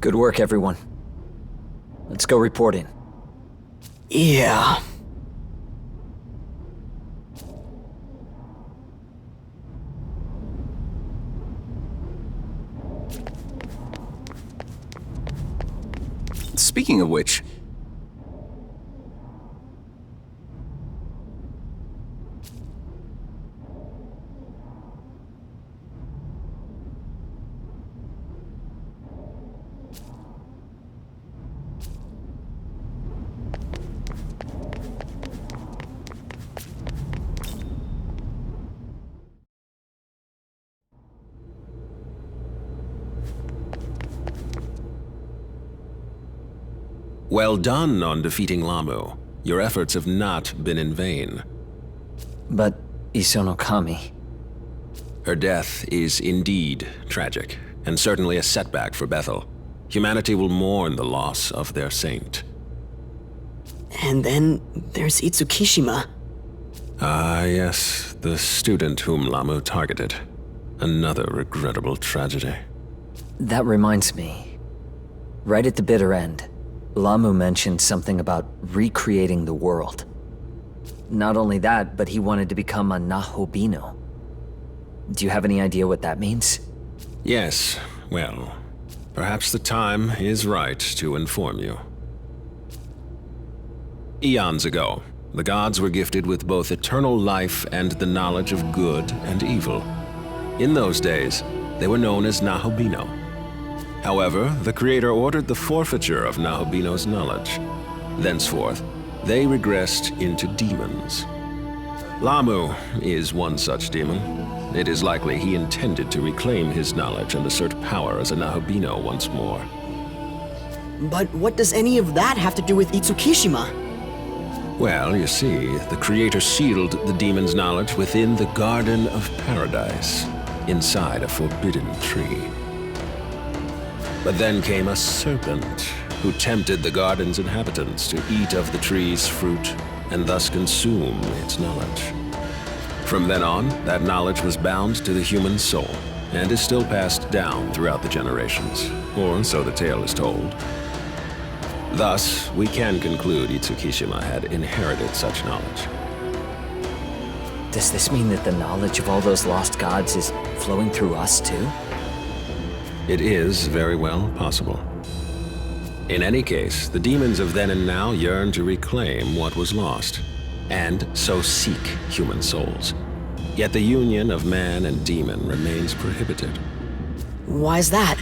Good work, everyone. Let's go report in. Yeah. Speaking of which... Well done on defeating Lamu. Your efforts have not been in vain. But Isonokami... Her death is indeed tragic, and certainly a setback for Bethel. Humanity will mourn the loss of their saint. And then there's Itsukishima. Ah, yes, the student whom Lamu targeted. Another regrettable tragedy. That reminds me. Right at the bitter end, Lamu mentioned something about recreating the world. Not only that, but he wanted to become a Nahobino. Do you have any idea what that means? Yes, well, perhaps the time is right to inform you. Eons ago, the gods were gifted with both eternal life and the knowledge of good and evil. In those days, they were known as Nahobino. However, the Creator ordered the forfeiture of Nahobino's knowledge. Thenceforth, they regressed into demons. Lamu is one such demon. It is likely he intended to reclaim his knowledge and assert power as a Nahobino once more. But what does any of that have to do with Itsukishima? Well, you see, the Creator sealed the demon's knowledge within the Garden of Paradise, inside a forbidden tree. But then came a serpent, who tempted the garden's inhabitants to eat of the tree's fruit, and thus consume its knowledge. From then on, that knowledge was bound to the human soul, and is still passed down throughout the generations, or so the tale is told. Thus, we can conclude Itsukishima had inherited such knowledge. Does this mean that the knowledge of all those lost gods is flowing through us too? It is very well possible. In any case, the demons of then and now yearn to reclaim what was lost, and so seek human souls. Yet the union of man and demon remains prohibited. Why's that?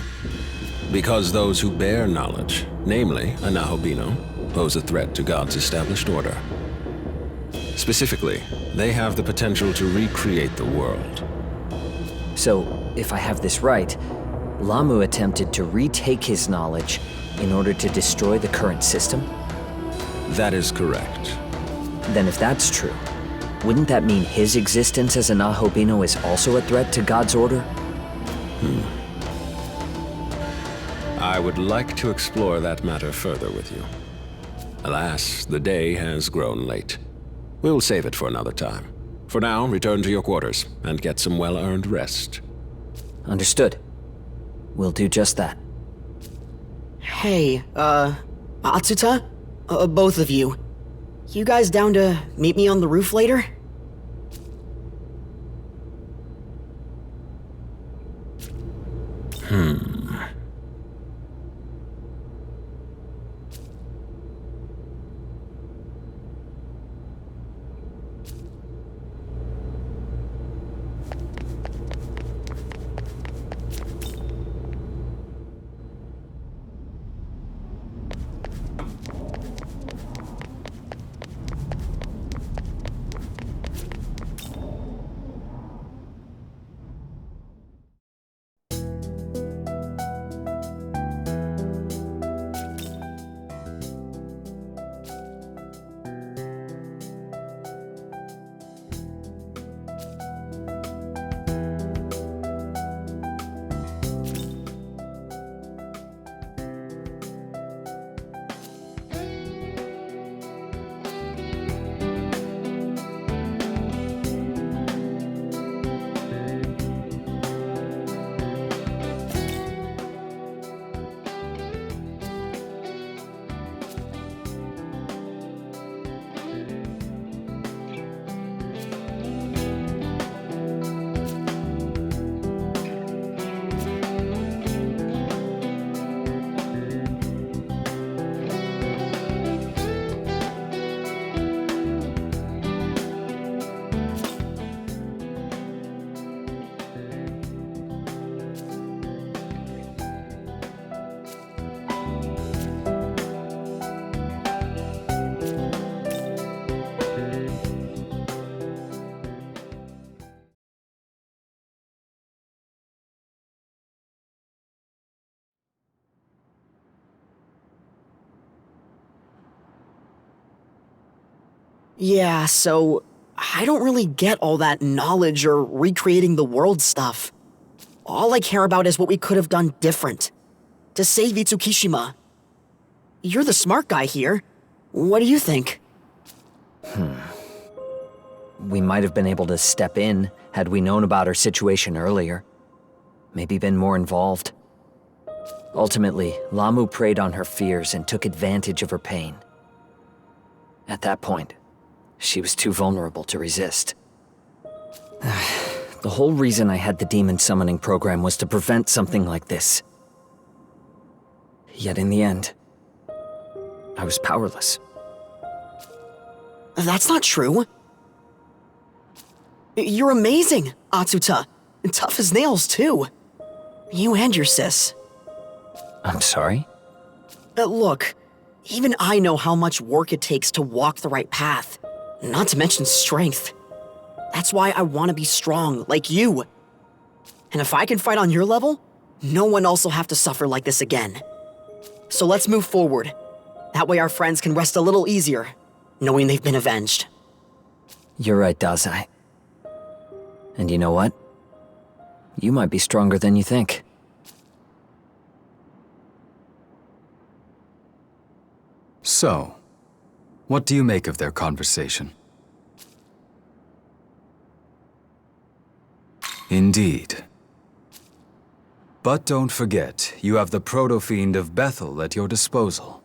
Because those who bear knowledge, namely a Nahobino, pose a threat to God's established order. Specifically, they have the potential to recreate the world. So, if I have this right, Lamu attempted to retake his knowledge in order to destroy the current system? That is correct. Then if that's true, wouldn't that mean his existence as a Nahobino is also a threat to God's order? I would like to explore that matter further with you. Alas, the day has grown late. We will save it for another time. For now, return to your quarters and get some well-earned rest. Understood. We'll do just that. Hey, Atsuta? Both of you. You guys down to meet me on the roof later? Yeah, so I don't really get all that knowledge or recreating the world stuff. All I care about is what we could have done different. To save Itsukishima. You're the smart guy here. What do you think? We might have been able to step in had we known about her situation earlier. Maybe been more involved. Ultimately, Lamu preyed on her fears and took advantage of her pain. At that point, she was too vulnerable to resist. The whole reason I had the demon summoning program was to prevent something like this. Yet in the end, I was powerless. That's not true. You're amazing, Atsuta. And tough as nails, too. You and your sis. I'm sorry? Look, even I know how much work it takes to walk the right path. Not to mention strength. That's why I want to be strong, like you. And if I can fight on your level, no one else will have to suffer like this again. So let's move forward. That way our friends can rest a little easier, knowing they've been avenged. You're right, Dazai. And you know what? You might be stronger than you think. So, what do you make of their conversation? Indeed. But don't forget, you have the Proto-Fiend of Bethel at your disposal.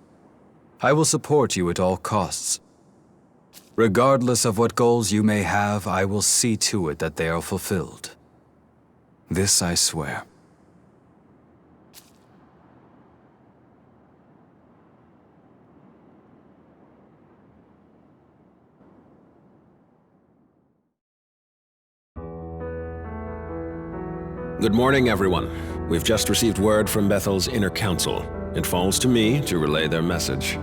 I will support you at all costs. Regardless of what goals you may have, I will see to it that they are fulfilled. This I swear. Good morning, everyone. We've just received word from Bethel's inner council. It falls to me to relay their message.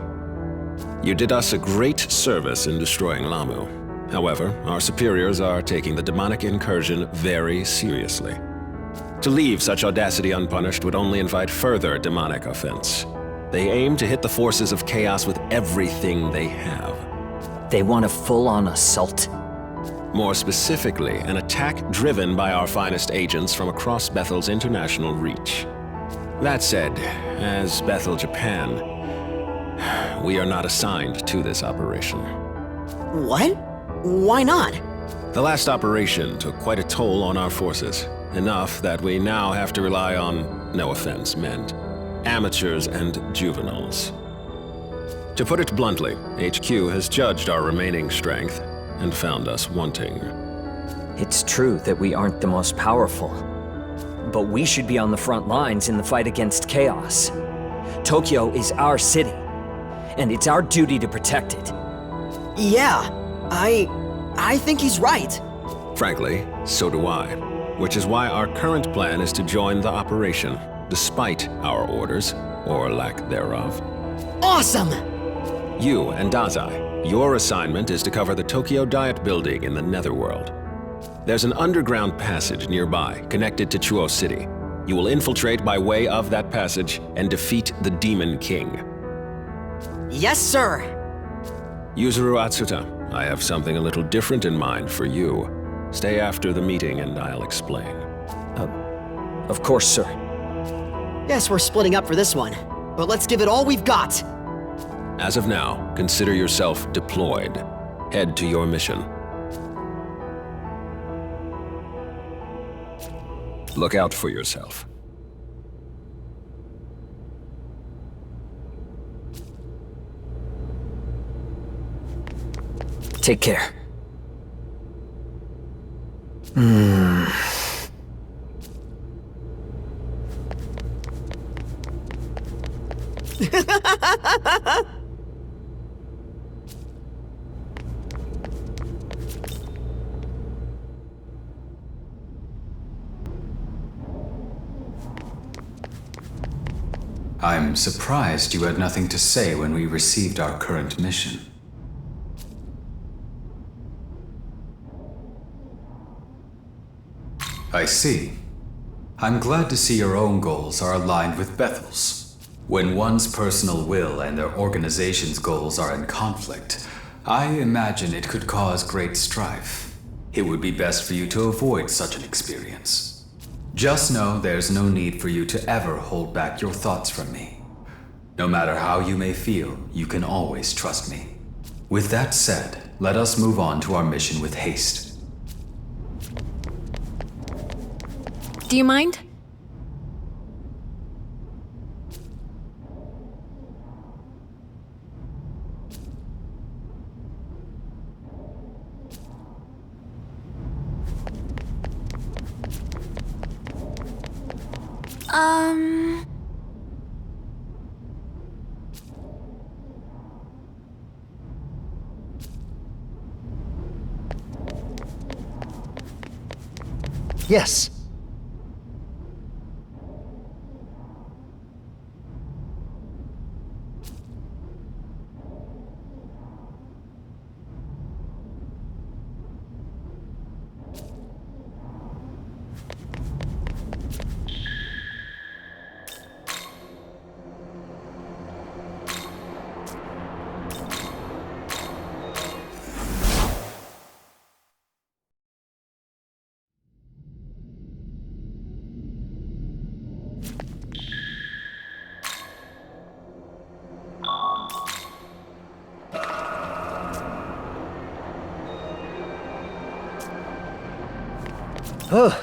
You did us a great service in destroying Lamu. However, our superiors are taking the demonic incursion very seriously. To leave such audacity unpunished would only invite further demonic offense. They aim to hit the forces of chaos with everything they have. They want a full-on assault? More specifically, an attack driven by our finest agents from across Bethel's international reach. That said, as Bethel Japan, we are not assigned to this operation. What? Why not? The last operation took quite a toll on our forces. Enough that we now have to rely on, no offense meant, amateurs and juveniles. To put it bluntly, HQ has judged our remaining strength and found us wanting. It's true that we aren't the most powerful, but we should be on the front lines in the fight against chaos. Tokyo is our city, and it's our duty to protect it. Yeah, I think he's right. Frankly, so do I. Which is why our current plan is to join the operation, despite our orders, or lack thereof. Awesome! You and Dazai, your assignment is to cover the Tokyo Diet Building in the Netherworld. There's an underground passage nearby, connected to Chuo City. You will infiltrate by way of that passage and defeat the Demon King. Yes, sir! Yuzuru Atsuta, I have something a little different in mind for you. Stay after the meeting and I'll explain. Of course, sir. Guess we're splitting up for this one, but let's give it all we've got! As of now, consider yourself deployed. Head to your mission. Look out for yourself. Take care. I'm surprised you had nothing to say when we received our current mission. I see. I'm glad to see your own goals are aligned with Bethel's. When one's personal will and their organization's goals are in conflict, I imagine it could cause great strife. It would be best for you to avoid such an experience. Just know there's no need for you to ever hold back your thoughts from me. No matter how you may feel, you can always trust me. With that said, let us move on to our mission with haste. Do you mind? Yes. Ugh.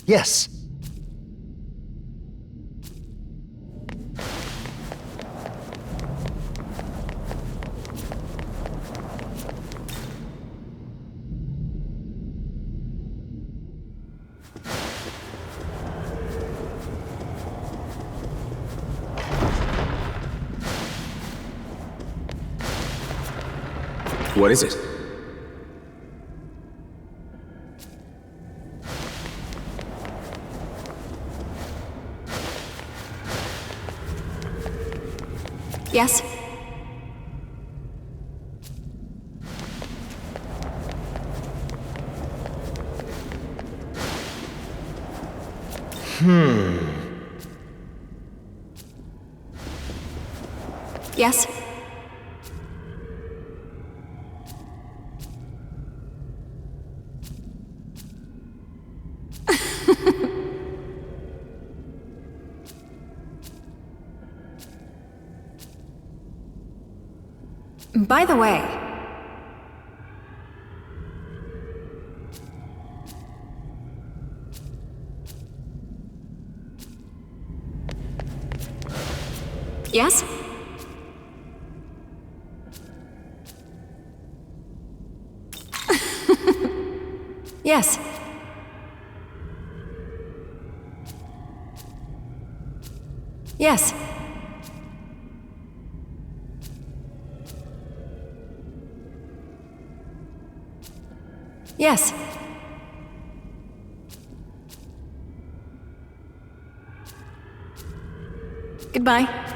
Yes. What is it? Yes? Yes? By the way, yes? Yes. Yes. Yes. Goodbye.